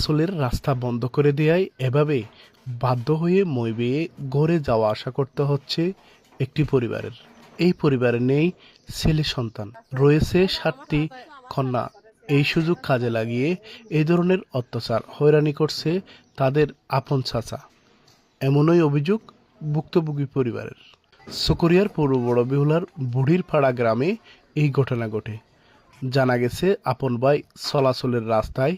চলাচলের রাস্তা বন্ধ করে দেয়ায় এভাবে বাধ্য হয়ে মই বেয়ে ঘরে যাওয়া আসা করতে হচ্ছে একটি পরিবারের। এই পরিবারে নেই ছেলে সন্তান, রয়েছে 7টি কন্যা। এই সুযোগ কাজে লাগিয়ে এই ধরনের অত্যাচার হয়রানি করছে তাদের আপন চাচা। এমনই অভিযোগ ভুক্তভোগী পরিবারের। চকরিয়ার পৌর বড়বিহুলার বুড়িরপাড়া গ্রামে এই ঘটনা ঘটে। জানা গেছে আপন ভাই চলাচলের রাস্তায়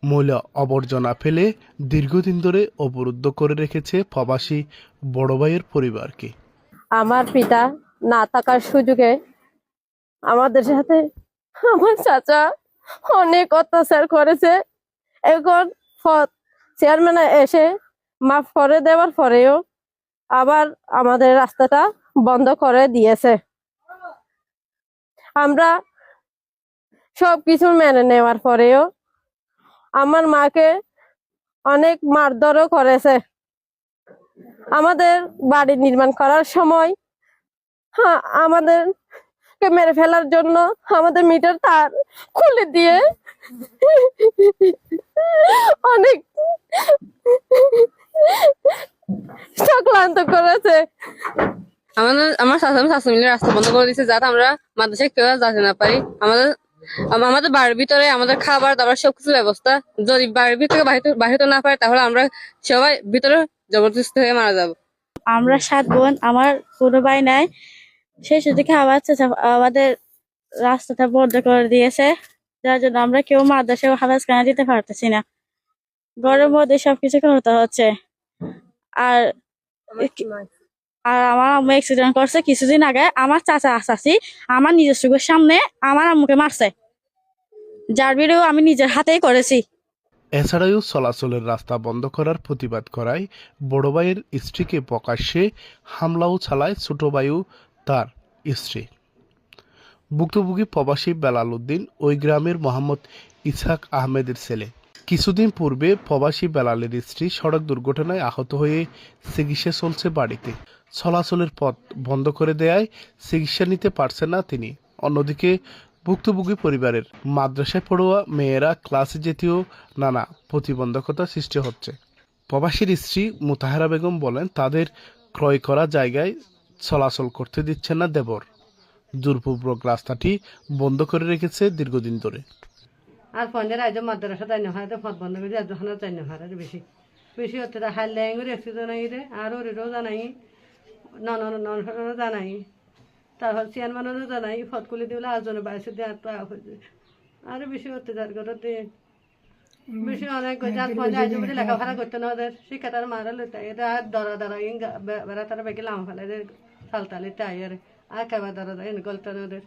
ময়লা আবর্জনা ফেলে দীর্ঘদিন ধরে অবরুদ্ধ করে রেখেছে প্রবাসী বড় ভাইয়ের পরিবারকে। আমার পিতা না থাকার সুযোগে আমাদের সাথে আমার চাচা অনেক অত্যাচার করেছে। এখন চেয়ারম্যান এসে মাফ করে দেওয়ার পরেও আবার আমাদের রাস্তাটা বন্ধ করে দিয়েছে। আমরা সবকিছু মেনে নেওয়ার পরেও আমার মাকে অনেক মারধরও করেছে। আমাদের বাড়ি নির্মাণ করার সময় আমাদেরকে মেরে ফেলার জন্য আমাদের মিটার তার খুলে দিয়ে অনেক চক্রান্ত করেছে। আমার শাশুড়ি মিলে রাস্তা বন্ধ করে দিচ্ছে, যাতে আমরা মাদ্রাসায় কেউ যেতে না পারি। আমাদের বাড়ির ভিতরে আমাদের খাবার দাবার সবকিছু ব্যবস্থা, যদি বাড়ির ভিতরে বাহির না পারে তাহলে আমরা সবাই ভিতরে জবরদস্তি হয়ে মারা যাবো। আমরা 7 বোন, আমার কোনো ভাই নাই। সেই সুযোগে আমাদের রাস্তাটা বন্ধ করে দিয়েছে, যার জন্য আমরা কেউ মাদ্রাসায় হাফেজখানা দিতে পারতেছি না। ঘরের মধ্যে সবকিছু করতে হচ্ছে। আর আর আমার আম্মু অ্যাক্সিডেন্ট করছে কিছুদিন আগে। আমার চাচা চাচি আমার নিজের চোখের সামনে আমার আম্মুকে মারছে, যার ভিডিও আমি নিজের হাতেই করেছি। এছাড়াও চলাচলের রাস্তা বন্ধ করার প্রতিবাদ করায় বড় ভাইয়ের স্ত্রীকে প্রকাশ্যে হামলাও চালায় ছোট ভাইও তার স্ত্রী। ভুক্তভোগী প্রবাসী বেলাল উদ্দিন ওই গ্রামের মোহাম্মদ ইসহাক আহমেদের ছেলে। কিছুদিন পূর্বে প্রবাসী বেলালের স্ত্রী সড়ক দুর্ঘটনায় আহত হয়ে চিকিৎসা চলছে বাড়িতে। চলাচলের পথ বন্ধ করে দেয়ায় চিকিৎসা নিতে পারছেন না তিনি। অন্যদিকে ভুক্তভোগী পরিবারের মাদ্রাসায় পড়ুয়া মেয়েরা ক্লাসে যেতেও নানা প্রতিবন্ধকতা সৃষ্টি হচ্ছে। প্রবাসীর স্ত্রী মুতাহারা বেগম বলেন, তাদের ক্রয় করা জায়গায় চলাচল করতে দিচ্ছে না দেবর। দুর্ভোগ রাস্তাটি বন্ধ করে রেখেছে দীর্ঘদিন ধরে। আর পঞ্জের আজ মাদ্রাসা তাই নয় তো পথ বন্ধ করে একজন তাই নয় বেশি বেশি হচ্ছে হাল ল্যাং করে অ্যাক্সিডেন্ট নাই রে আর ওরেরও জানাই নন জানাই, তারপর চেয়ারম্যানেরও জানাই, ফটকুলি দিলে আজনে বাইশে দিয়ে আরো বেশি হচ্ছে যার ঘরতে বেশি অনেক লেখাপড়া করতে না ওদের শিক্ষা তারা মারা লইতে এটা আর দরা দরা বেড়া তারা বেগে লাম ফেলে সালতালি তাই আর খাবার দরা দেয় গল্প ওদের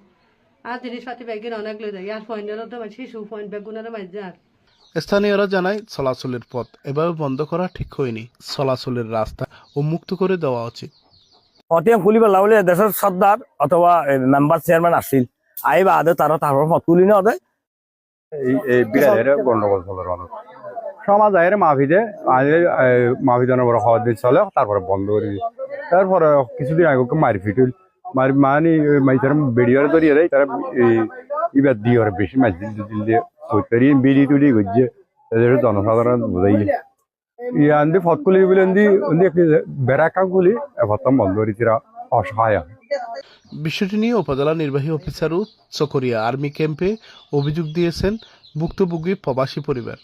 আর জিনিসপাতি ব্যাগের অনেক লই যায় আর ফোনেরও তো শিশু ফোন ব্যাগুনেরও মাঝে আর। স্থানীয়রা জানায়, চলাচলের পথ এভাবে বন্ধ করা ঠিক হয়নি। চলাচলের রাস্তা উন্মুক্ত করে দেওয়া উচিত। অতিয়া খুলি পেলা বলে দেশের সর্দার অথবা মেম্বার চেয়ারম্যান আসছিল আইবা আদে তারপর পথ তুলি না ওদের এই বিরাজের গন্ডগোল চলের মানুষ সমাজ আয়ের মাভিদানের বড় খাওয়া দিয়ে চলে, তারপরে বন্ধ করে দিই। তারপরে কিছুদিন আগে মারপিট হইল, মানে তারা বেড়িয়ারে ধরিয়ে দেয়, তারা এবার দিয়ে ওরা বেশি মাছ দিয়ে বিড়ি তুলি করছে, জনসাধারণ বোঝাই ইয়ান্দি ফতকুলি বলে বেড়া কাকুলি প্রথম বন্ধ করেছি অসহায়। বিষয়টি নিয়ে উপজেলা নির্বাহী অফিসারও চকরিয়া আর্মি ক্যাম্পে অভিযোগ দিয়েছেন ভুক্তভোগী প্রবাসী পরিবার।